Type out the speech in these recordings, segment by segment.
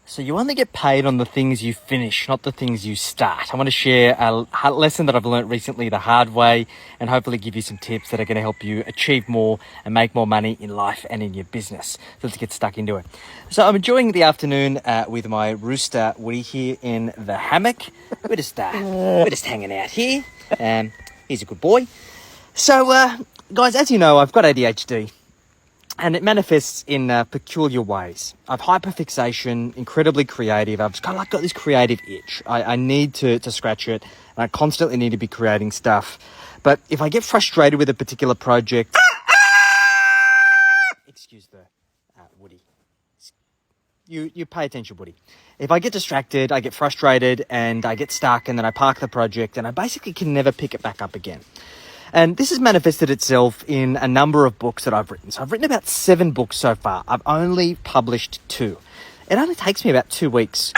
So you only get paid on the things you finish, not the things you start. I want to share a lesson that I've learned recently the hard way and hopefully give you some tips that are going to help you achieve more and make more money in life and in your business. So let's get stuck into it. So I'm enjoying the afternoon with my rooster Woody here in the hammock. We're just hanging out here. He's a good boy. So guys, as you know, I've got ADHD. And it manifests in peculiar ways. I've hyperfixation, incredibly creative. I've just kind of like got this creative itch. I need to scratch it, and I constantly need to be creating stuff. But if I get frustrated with a particular project... Excuse the Woody. You pay attention, Woody. If I get distracted, I get frustrated, and I get stuck, and then I park the project, and I basically can never pick it back up again. And this has manifested itself in a number of books that I've written. So I've written about 7 books so far. I've only published 2. It only takes me about 2 weeks.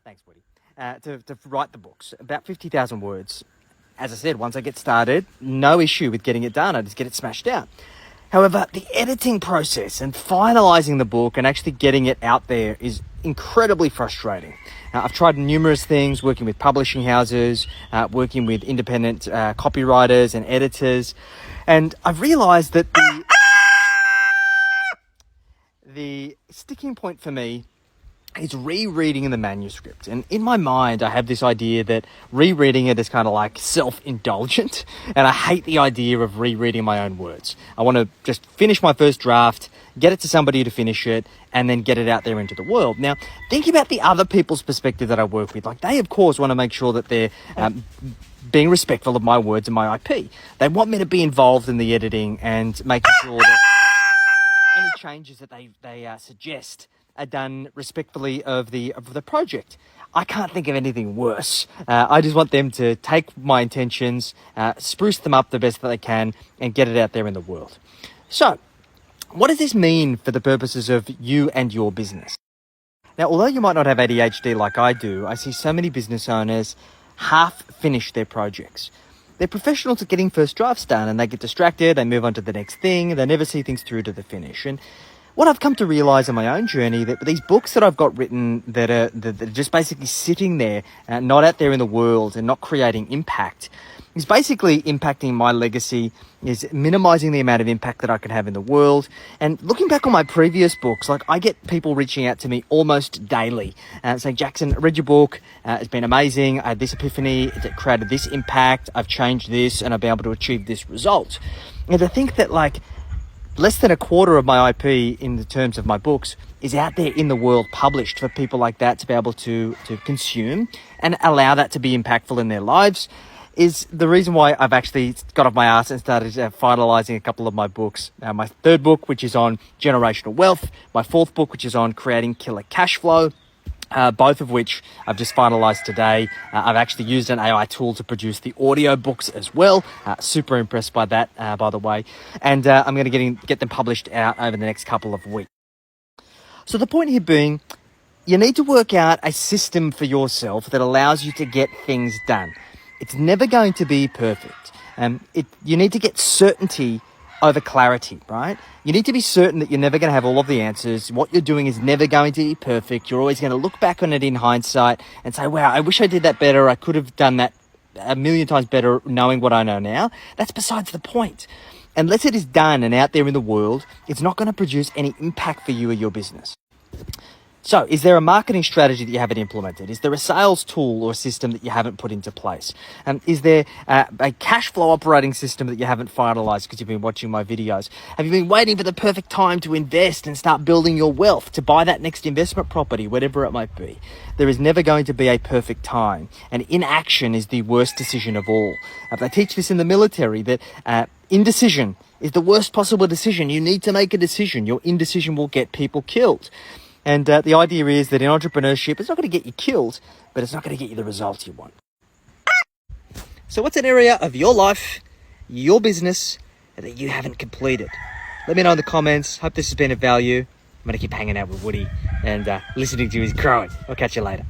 Thanks, Woody. To write the books. About 50,000 words. As I said, once I get started, no issue with getting it done. I just get it smashed out. However, the editing process and finalising the book and actually getting it out there is incredibly frustrating. I've tried numerous things, working with publishing houses, working with independent copywriters and editors, and I've realised that the sticking point for me is rereading the manuscript. And in my mind, I have this idea that rereading it is kind of like self-indulgent, and I hate the idea of rereading my own words. I want to just finish my first draft, get it to somebody to finish it, and then get it out there into the world. Now, thinking about the other people's perspective that I work with, like they, of course, want to make sure that they're being respectful of my words and my IP. They want me to be involved in the editing and making sure that any changes that they suggest are done respectfully of the project. I can't think of anything worse. I just want them to take my intentions, spruce them up the best that they can, and get it out there in the world. So, what does this mean for the purposes of you and your business? Now, although you might not have ADHD like I do, I see so many business owners half finish their projects. They're professionals at getting first drafts done, and they get distracted, they move on to the next thing, they never see things through to the finish. And what I've come to realise in my own journey, that these books that I've got written that are just basically sitting there, not out there in the world and not creating impact, is basically impacting my legacy, is minimising the amount of impact that I can have in the world. And looking back on my previous books, like I get people reaching out to me almost daily, saying, Jackson, I read your book, it's been amazing, I had this epiphany, it created this impact, I've changed this, and I've been able to achieve this result. And I think that like less than a quarter of my IP in the terms of my books is out there in the world published for people like that to be able to consume and allow that to be impactful in their lives, is the reason why I've actually got off my ass and started finalising a couple of my books. My 3rd book, which is on generational wealth, my 4th book, which is on creating killer cash flow, both of which I've just finalised today. I've actually used an AI tool to produce the audio books as well. Super impressed by that, by the way. And I'm going to get them published out over the next couple of weeks. So the point here being, you need to work out a system for yourself that allows you to get things done. It's never going to be perfect. You need to get certainty over clarity, right? You need to be certain that you're never going to have all of the answers. What you're doing is never going to be perfect. You're always going to look back on it in hindsight and say, wow, I wish I did that better. I could have done that a million times better knowing what I know now. That's besides the point. Unless it is done and out there in the world, it's not going to produce any impact for you or your business. So, is there a marketing strategy that you haven't implemented? Is there a sales tool or system that you haven't put into place? Is there a cash flow operating system that you haven't finalized because you've been watching my videos? Have you been waiting for the perfect time to invest and start building your wealth, to buy that next investment property, whatever it might be? There is never going to be a perfect time, and inaction is the worst decision of all. They teach this in the military, that indecision is the worst possible decision. You need to make a decision. Your indecision will get people killed. And the idea is that in entrepreneurship, it's not going to get you killed, but it's not going to get you the results you want. So what's an area of your life, your business, that you haven't completed? Let me know in the comments. Hope this has been of value. I'm going to keep hanging out with Woody and listening to his crowing. I'll catch you later.